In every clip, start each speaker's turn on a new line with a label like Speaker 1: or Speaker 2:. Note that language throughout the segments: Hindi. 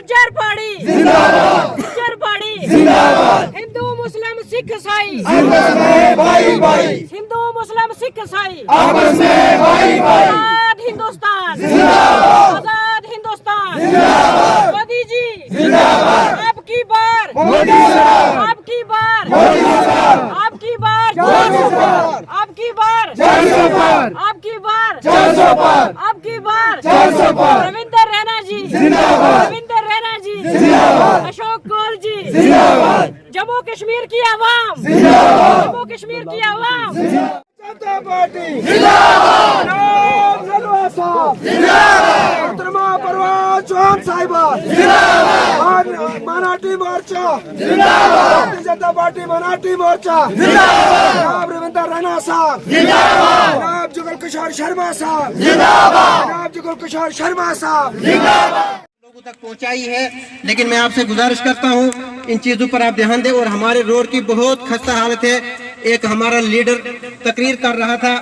Speaker 1: गुज्जर पहाड़ी
Speaker 2: जिंदाबाद,
Speaker 1: गुज्जर पहाड़ी
Speaker 2: जिंदाबाद,
Speaker 1: हिंदू मुस्लिम सिख ईसाई
Speaker 2: आपस में भाई भाई,
Speaker 1: हिंदू मुस्लिम सिख ईसाई
Speaker 2: आपस में भाई भाई,
Speaker 1: आजाद हिंदुस्तान
Speaker 2: जिंदाबाद,
Speaker 1: आजाद हिंदुस्तान
Speaker 2: जिंदाबाद,
Speaker 1: मोदी जी
Speaker 2: जिंदाबाद,
Speaker 1: आपकी बार
Speaker 2: मोदी सरकार,
Speaker 1: आपकी बार
Speaker 2: मोदी सरकार,
Speaker 1: आपकी बार
Speaker 2: जय सरकार,
Speaker 1: आपकी बार
Speaker 2: जय सरकार,
Speaker 1: आपकी बार
Speaker 2: जय सरकार,
Speaker 1: आपकी बार
Speaker 2: जय सरकार,
Speaker 1: रविंदर रैना जी
Speaker 2: जिंदाबाद,
Speaker 1: रविंदर रैना जी
Speaker 2: जिंदाबाद,
Speaker 1: अशोक कौल जी
Speaker 2: जिंदाबाद,
Speaker 1: जम्मू कश्मीर की आवाम
Speaker 2: जिंदाबाद,
Speaker 1: जम्मू कश्मीर की आवाम
Speaker 2: जनता पार्टी जिंदाबाद, नाम नलवा साहब जिंदाबाद, मोहतरमा परवान चौहान साहिबा जिंदाबाद, मराठी मोर्चा जिंदाबाद, भारतीय जनता पार्टी मराठी मोर्चा जिंदाबाद, जनाब रविंदर रैना साहब जिंदाबाद, जनाब जुगल किशोर शर्मा साहब जिंदाबाद, जनाब जुगल किशोर शर्मा साहब जिंदाबाद
Speaker 3: लोगों तक पहुंचाई है। लेकिन मैं आपसे गुजारिश करता हूं इन चीजों पर आप ध्यान दें। और हमारे रोड की बहुत खस्ता हालत है। एक हमारा लीडर तकरीर कर रहा था,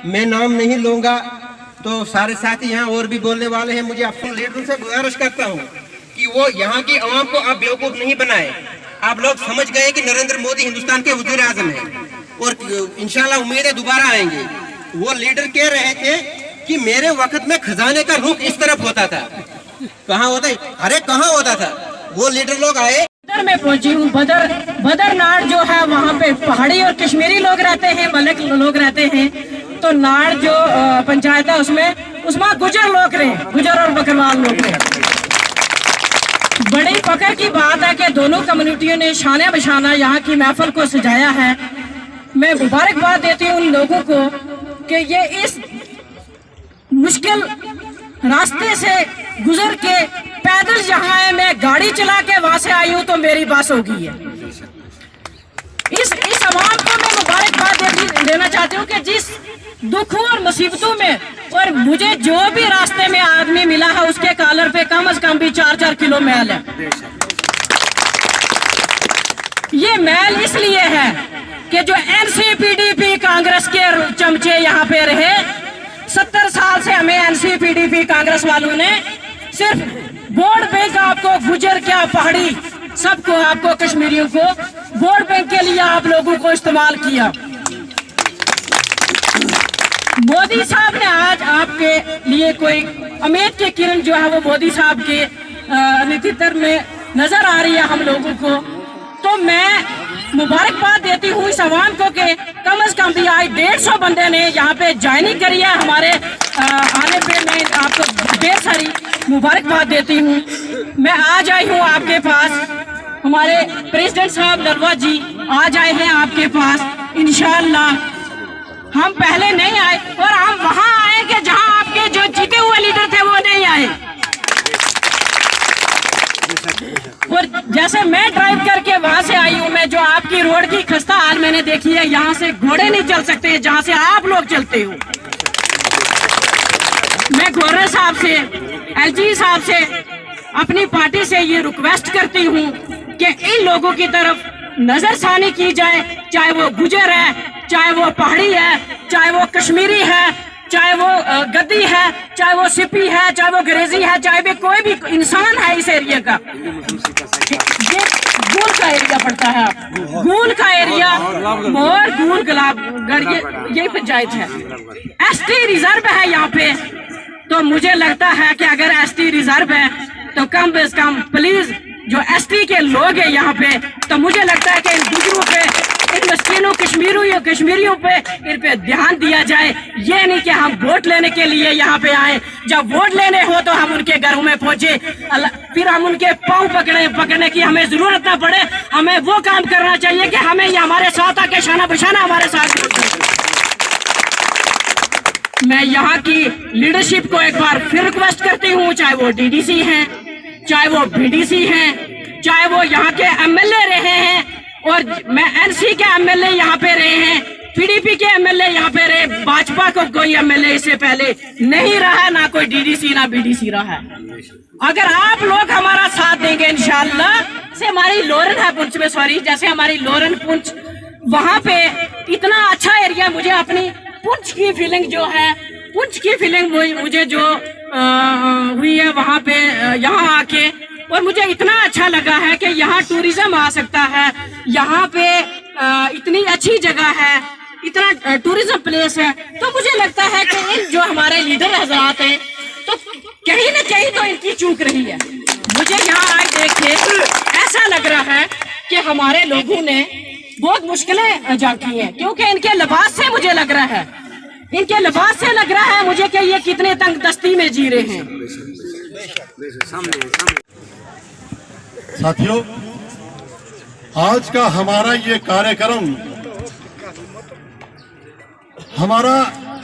Speaker 3: मैं नाम नहीं लूंगा, तो सारे साथी यहाँ और भी बोलने वाले हैं। मुझे अपने लीडर से गुजारिश करता हूँ कि वो यहाँ की आवाम को आप बेवकूफ नहीं बनाए। आप लोग समझ गए कि नरेंद्र मोदी हिंदुस्तान के वज़ीर आज़म है और इंशाल्लाह उम्मीद है दोबारा आएंगे। वो लीडर कह रहे थे कि मेरे वक्त में खजाने का रुख इस तरफ होता था। कहाँ होता है? अरे कहाँ होता था? वो लीडर लोग आए।
Speaker 1: बदर में पहुंची हूँ। बदर नाड़ जो है वहाँ पे पहाड़ी और कश्मीरी लोग रहते हैं, मलिक लोग रहते हैं। तो नाड़ जो पंचायत है उसमें गुजर लोग रहे, गुजर और बकरवाल लोग रहे। बड़ी फख्र की बात है कि दोनों कम्युनिटियों ने शाने बशाना यहाँ की महफिल को सजाया है। मैं मुबारकबाद देती हूँ उन लोगों को कि ये इस मुश्किल रास्ते से गुजर के पैदल यहाँ आए। मैं गाड़ी चला के वहां से आई हूँ तो मेरी बस हो गई है। इस आवाम को मैं मुबारकबाद देना चाहती हूँ कि जिस दुखों और मुसीबतों में, और मुझे जो भी रास्ते में आदमी मिला है उसके कॉलर पे कम से कम भी 4-4 किलो मैल है। ये मैल इसलिए है कि जो एनसीपीडीपी कांग्रेस के चमचे यहाँ पे रहे, 70 साल से हमें एनसीपीडीपी कांग्रेस वालों ने सिर्फ वोट बैंक आपको गुजर क्या पहाड़ी सबको, आपको कश्मीरियों को वोट बैंक के लिए आप लोगों को इस्तेमाल किया। मोदी साहब ने आज आपके लिए कोई उम्मीद की किरण जो है वो मोदी साहब के नेतृत्व में नजर आ रही है हम लोगों को। तो मैं मुबारकबाद देती हूँ इस आवाम को कि कम से कम भी आज 150 बंदे ने यहाँ पे ज्वाइनिंग करी है हमारे आने पे। मैं आपको ढेर सारी मुबारकबाद देती हूँ। मैं आज आई हूँ आपके पास, हमारे प्रेसिडेंट साहब नलवा जी आज आए हैं आपके पास। इंशाअल्लाह हम पहले नहीं आए और हम वहाँ आएंगे जहाँ आपके जो जीते हुए लीडर थे वो नहीं आए। और जैसे मैं ड्राइव करके वहां से आई हूँ, मैं जो आपकी रोड की खस्ता हाल मैंने देखी है, यहाँ से घोड़े नहीं चल सकते जहाँ से आप लोग चलते हो। मैं गवर्नर साहब से, एलजी साहब से, अपनी पार्टी से ये रिक्वेस्ट करती हूँ कि इन लोगों की तरफ नजरसानी की जाए, चाहे वो गुजर है, चाहे वो पहाड़ी है, चाहे वो कश्मीरी है, चाहे वो गद्दी है, चाहे वो सिपी है, चाहे वो गरेजी है, चाहे भी कोई भी इंसान है इस एरिया का। ये गूल का एरिया पड़ता है, गूल का एरिया और गूल गुलाबगढ़ ये पंचायत है। एसटी रिजर्व है यहाँ पे। तो मुझे लगता है कि अगर एसटी रिजर्व है तो कम से कम प्लीज जो एसटी के लोग हैं यहाँ पे, तो मुझे लगता है कि इन गुजरों पे, इन मस्किनों कश्मीरियों पे इन पे ध्यान दिया जाए। ये नहीं कि हम वोट लेने के लिए यहाँ पे आए, जब वोट लेने हो तो हम उनके घरों में पहुंचे, फिर हम उनके पाँव पकड़ने की हमें जरूरत ना पड़े। हमें वो काम करना चाहिए कि हमें ये हमारे साथ आके शाना बशाना हमारे साथ। मैं यहाँ की लीडरशिप को एक बार फिर रिक्वेस्ट करती हूँ, चाहे वो डीडीसी हैं, चाहे वो बीडीसी हैं, चाहे वो यहाँ के एमएलए रहे हैं, और मैं एनसी के एमएलए यहाँ पे रहे हैं, पीडीपी के एमएलए यहाँ पे रहे। भाजपा को कोई एमएलए इससे पहले नहीं रहा, ना कोई डीडीसी ना बीडीसी रहा है। अगर आप लोग हमारा साथ देंगे इंशाल्लाह, से हमारी लोरन है पुंछ में, सॉरी, जैसे हमारी लोरन पुंछ, वहां पे इतना अच्छा एरिया, मुझे अपनी पुंछ की फीलिंग जो है, पुंछ की फीलिंग मुझे जो हुई है वहां पे यहाँ आके, और मुझे इतना अच्छा लगा है कि यहाँ टूरिज्म आ सकता है, यहाँ पे इतनी अच्छी जगह है, इतना टूरिज्म प्लेस है। तो मुझे लगता है कि इन जो हमारे लीडर हजरात हैं तो कहीं न कहीं तो इनकी चूक रही है। मुझे यहाँ आज देख के ऐसा लग रहा है कि हमारे लोगों ने बहुत मुश्किलें झांकी हैं, क्योंकि इनके लिबास से मुझे लग रहा है, इनके लिबास से लग रहा है मुझे कि ये कितने तंग दस्ती में जी रहे हैं।
Speaker 4: साथियों, आज का हमारा ये कार्यक्रम हमारा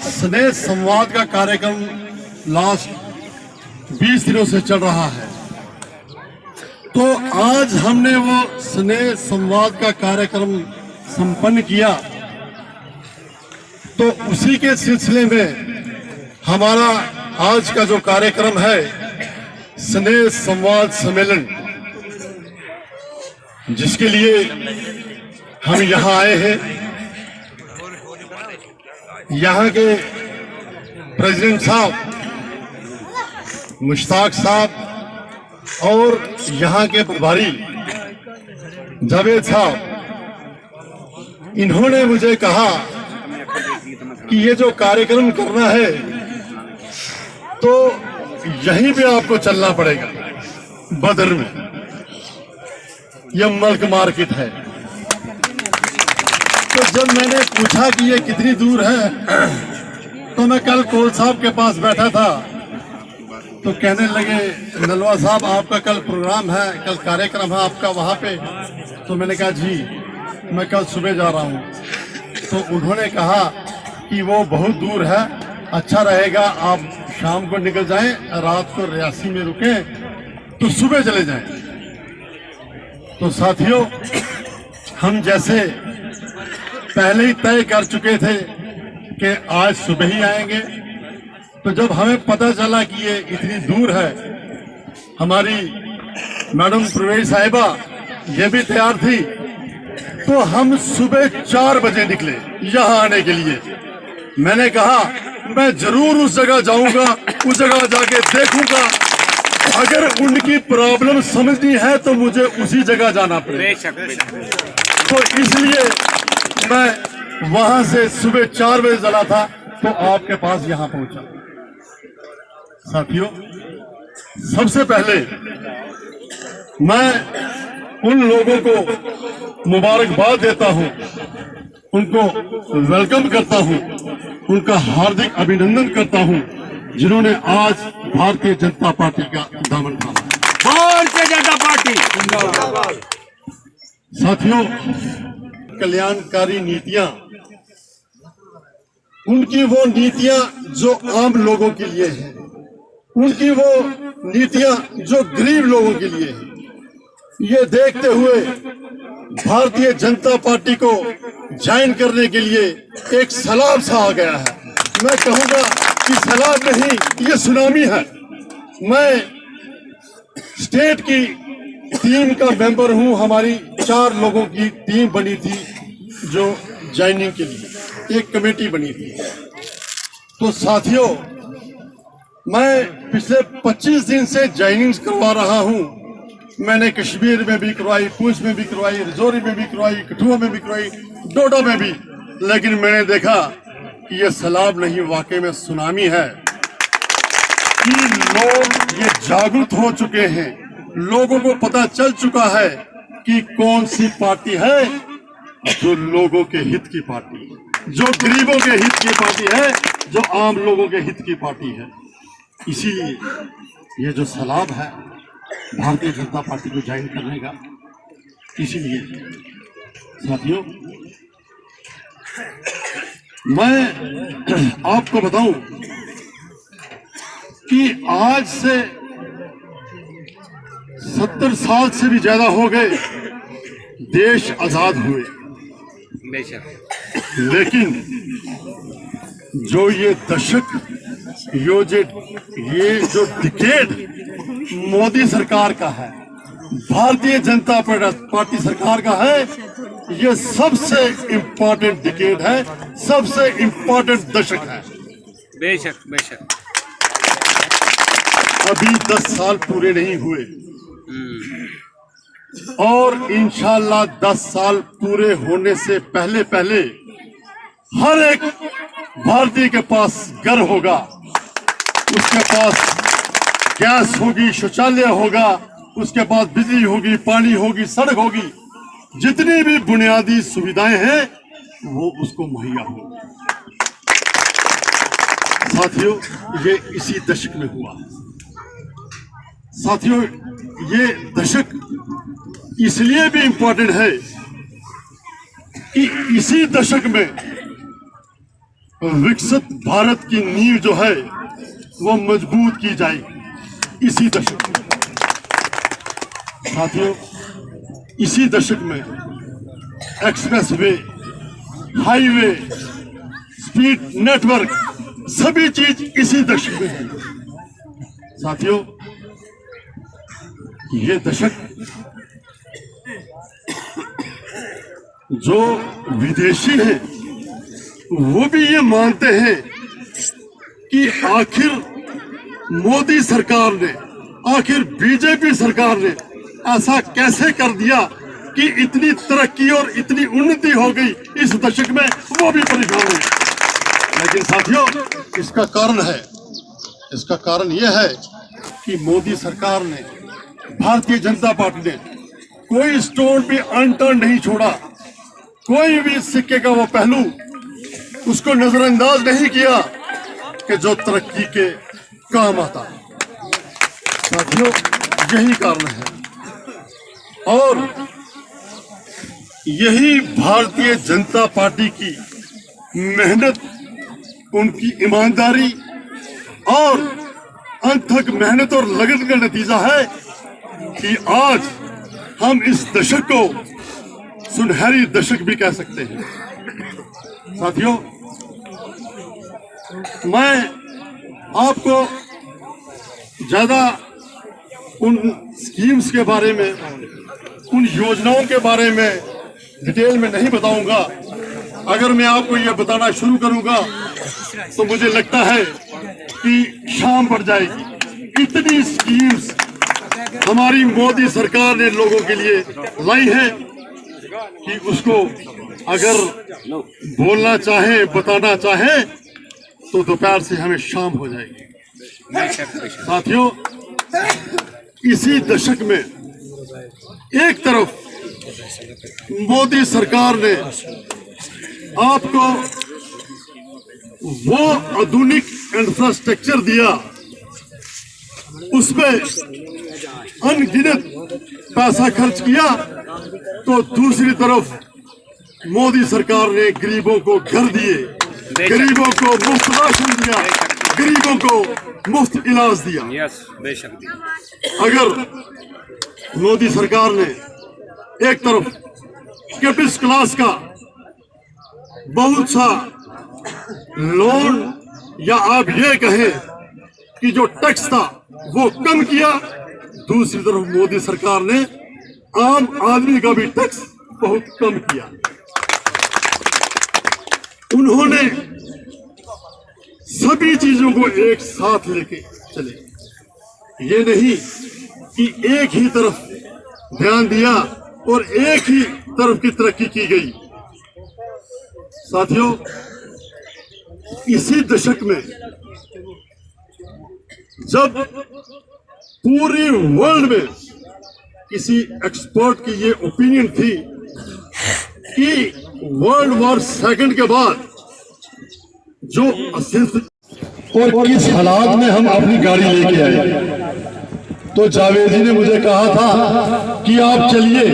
Speaker 4: स्नेह संवाद का कार्यक्रम लास्ट 20 दिनों से चल रहा है। तो आज हमने वो स्नेह संवाद का कार्यक्रम संपन्न किया, तो उसी के सिलसिले में हमारा आज का जो कार्यक्रम है स्नेह संवाद सम्मेलन, जिसके लिए हम यहाँ आए हैं। यहाँ के प्रेसिडेंट साहब मुश्ताक साहब और यहाँ के प्रभारी जावेद साहब, इन्होंने मुझे कहा कि ये जो कार्यक्रम करना है तो यहीं पे आपको चलना पड़ेगा, बदर में। यह मल्क मार्केट है। तो जब मैंने पूछा कि ये कितनी दूर है, तो मैं कल कोल साहब के पास बैठा था, तो कहने लगे नलवा साहब आपका कल प्रोग्राम है, कल कार्यक्रम है आपका वहाँ पे। तो मैंने कहा जी मैं कल सुबह जा रहा हूँ। तो उन्होंने कहा कि वो बहुत दूर है, अच्छा रहेगा आप शाम को निकल जाएं, रात को रियासी में रुकें तो सुबह चले जाएं। तो साथियों, हम जैसे पहले ही तय कर चुके थे कि आज सुबह ही आएंगे, तो जब हमें पता चला कि ये इतनी दूर है, हमारी मैडम प्रवेश साहिबा ये भी तैयार थी, तो हम सुबह 4 बजे निकले यहाँ आने के लिए। मैंने कहा मैं जरूर उस जगह जाऊंगा, उस जगह जाके देखूंगा, अगर उनकी प्रॉब्लम समझनी है तो मुझे उसी जगह जाना पड़ेगा। तो इसलिए मैं वहां से सुबह 4 बजे चला था, तो आपके पास यहाँ पहुंचा। साथियों, सबसे पहले मैं उन लोगों को मुबारकबाद देता हूं, उनको वेलकम करता हूं, उनका हार्दिक अभिनंदन करता हूं, जिन्होंने आज भारतीय जनता पार्टी का दामन थामा।
Speaker 5: भारतीय जनता पार्टी।
Speaker 4: साथियों, कल्याणकारी नीतियां, उनकी वो नीतियां जो आम लोगों के लिए है, उनकी वो नीतियां जो गरीब लोगों के लिए है, ये देखते हुए भारतीय जनता पार्टी को ज्वाइन करने के लिए एक सैलाब सा आ गया है। मैं कहूंगा कि सैलाब नहीं, ये सुनामी है। मैं स्टेट की टीम का मेंबर हूं, हमारी 4 लोगों की टीम बनी थी जो ज्वाइनिंग के लिए एक कमेटी बनी थी। तो साथियों, मैं पिछले 25 दिन से ज्वाइनिंग करवा रहा हूं। मैंने कश्मीर में भी करवाई, पूंछ में भी करवाई, राजौरी में भी करवाई, कठुआ में भी करवाई, डोडा में भी, लेकिन मैंने देखा कि ये सैलाब नहीं, वाकई में सुनामी है कि लोग ये जागरूक हो चुके हैं। लोगों को पता चल चुका है कि कौन सी पार्टी है जो लोगों के हित की पार्टी है, जो गरीबों के हित की पार्टी है, जो आम लोगों के हित की पार्टी है। इसीलिए ये जो सैलाब है भारतीय जनता पार्टी को ज्वाइन करने का, इसीलिए साथियों मैं आपको बताऊं कि आज से 70 साल से भी ज्यादा हो गए देश आजाद हुए, लेकिन जो ये दशक, ये जो डिकेड मोदी सरकार का है, भारतीय जनता पार्टी सरकार का है, ये सबसे इम्पोर्टेंट डिकेड है, सबसे इम्पोर्टेंट दशक है।
Speaker 5: बेशक बेशक।
Speaker 4: अभी 10 साल पूरे नहीं हुए, और इंशाल्लाह 10 साल पूरे होने से पहले पहले हर एक भारतीय के पास घर होगा, उसके पास गैस होगी, शौचालय होगा, उसके पास बिजली होगी, पानी होगी, सड़क होगी, जितनी भी बुनियादी सुविधाएं हैं वो उसको मुहैया होगी। साथियों, ये इसी दशक में हुआ। साथियों, ये दशक इसलिए भी इंपॉर्टेंट है कि इसी दशक में विकसित भारत की नींव जो है वो मजबूत की जाएगी। इसी दशक में साथियों, इसी दशक में एक्सप्रेसवे, हाईवे, स्पीड नेटवर्क, सभी चीज इसी दशक में है। साथियों, ये दशक जो विदेशी हैं वो भी ये मानते हैं कि आखिर मोदी सरकार ने, आखिर बीजेपी सरकार ने ऐसा कैसे कर दिया कि इतनी तरक्की और इतनी उन्नति हो गई इस दशक में, वो भी परेशान है। लेकिन साथियों, इसका कारण है, इसका कारण यह है कि मोदी सरकार ने, भारतीय जनता पार्टी ने कोई स्टोन भी अनटर्न नहीं छोड़ा, कोई भी सिक्के का वो पहलू उसको नजरअंदाज नहीं किया कि जो तरक्की के काम आता। साथियों, यही कारण है और यही भारतीय जनता पार्टी की मेहनत, उनकी ईमानदारी और अथक मेहनत और लगन का नतीजा है कि आज हम इस दशक को सुनहरी दशक भी कह सकते हैं। साथियों, मैं आपको ज्यादा उन स्कीम्स के बारे में, उन योजनाओं के बारे में डिटेल में नहीं बताऊंगा। अगर मैं आपको यह बताना शुरू करूंगा तो मुझे लगता है कि शाम पड़ जाएगी। इतनी स्कीम्स हमारी मोदी सरकार ने लोगों के लिए लाई है कि उसको अगर बोलना चाहे, बताना चाहे तो दोपहर से हमें शाम हो जाएगी। साथियों, इसी दशक में एक तरफ मोदी सरकार ने आपको वो आधुनिक इंफ्रास्ट्रक्चर दिया, उसमें अनगिनत पैसा खर्च किया, तो दूसरी तरफ मोदी सरकार ने गरीबों को घर दिए, गरीबों को मुफ्त राशन दिया, गरीबों को मुफ्त इलाज दिया। अगर मोदी सरकार ने एक तरफ कैपिटल क्लास का बहुत सा लोन, या आप ये कहें कि जो टैक्स था वो कम किया, दूसरी तरफ मोदी सरकार ने आम आदमी का भी टैक्स बहुत कम किया। उन्होंने सभी चीजों को एक साथ लेके चले, ये नहीं कि एक ही तरफ ध्यान दिया और एक ही तरफ की तरक्की की गई। साथियों, इसी दशक में जब पूरे वर्ल्ड में किसी एक्सपर्ट की ये ओपिनियन थी कि वर्ल्ड वॉर सेकंड के बाद जो और किस हालात में हम अपनी गाड़ी लेके आए, तो जावेद जी ने मुझे कहा था कि आप चलिए,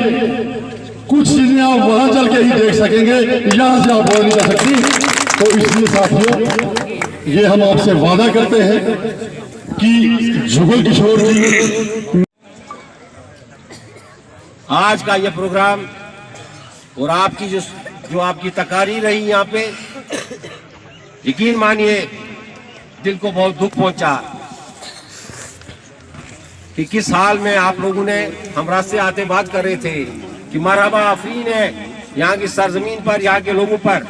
Speaker 4: कुछ चीजें आप वहां चल के ही देख सकेंगे, यहां से आप बोल नहीं जा सकती। तो इसलिए साथियों, ये हम आपसे वादा करते हैं कि जुगल किशोर जी,
Speaker 5: आज का ये प्रोग्राम और आपकी जो आपकी तकारीर रही यहाँ पे, यकीन मानिए दिल को बहुत दुख पहुंचा कि किस हाल में आप लोगों ने, हम रास्ते आते बात कर रहे थे कि मरहबा आफरीन है यहाँ की सरजमीन पर, यहाँ के लोगों पर,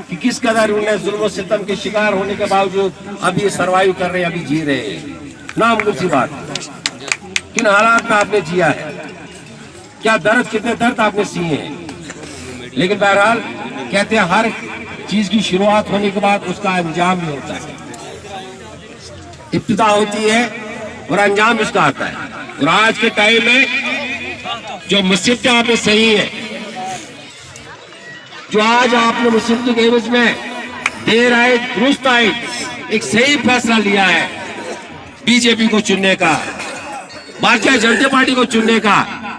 Speaker 5: कि किस कदर उन्हें जुल्म सितम के शिकार होने के बावजूद अभी सर्वाइव कर रहे हैं, अभी जी रहे हैं। नामुमकिन सी बात। किन हालात में आपने जिया है, क्या दर्द, कितने दर्द आपने सिए हैं। लेकिन बहरहाल कहते हैं हर चीज की शुरुआत होने के बाद उसका अंजाम भी होता है। इब्तिदा होती है और अंजाम इसका आता है। और आज के टाइम में जो मुसीबतें आपने सही है, जो आज आपने मुसीबतों के एवज में देर आए दुरुस्त आए एक सही फैसला लिया है बीजेपी को चुनने का, भारतीय जनता पार्टी को चुनने का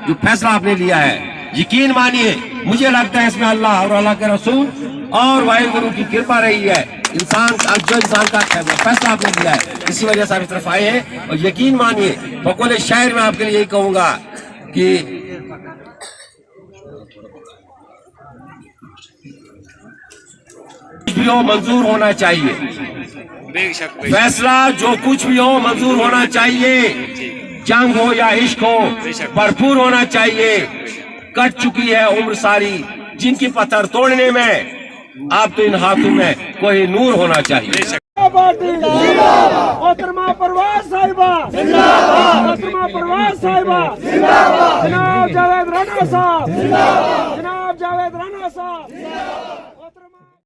Speaker 5: जो फैसला आपने लिया है, यकीन मानिए मुझे लगता है इसमें अल्लाह और अल्लाह के रसूल और वाहिगुरु की कृपा रही है। जो इंसान का फैसला आपने लिया है, इसी वजह से आप इस तरफ आए हैं। और यकीन मानिए बकौल शायर में आपके लिए यही कहूंगा कि भी हो मंजूर होना चाहिए, फैसला जो कुछ भी हो मंजूर होना चाहिए, जंग हो या इश्क हो भरपूर होना चाहिए। कट चुकी है उम्र सारी जिनकी पत्थर तोड़ने में, अब तो इन हाथों में कोई नूर होना चाहिए।
Speaker 2: मोहतरमा परवाज साहिबा जिंदाबाद, मोहतरमा परवाज साहिबा जिंदाबाद, जनाब जावेद राणा साहब जिंदाबाद, जनाब जावेद राणा साहब जिंदाबाद।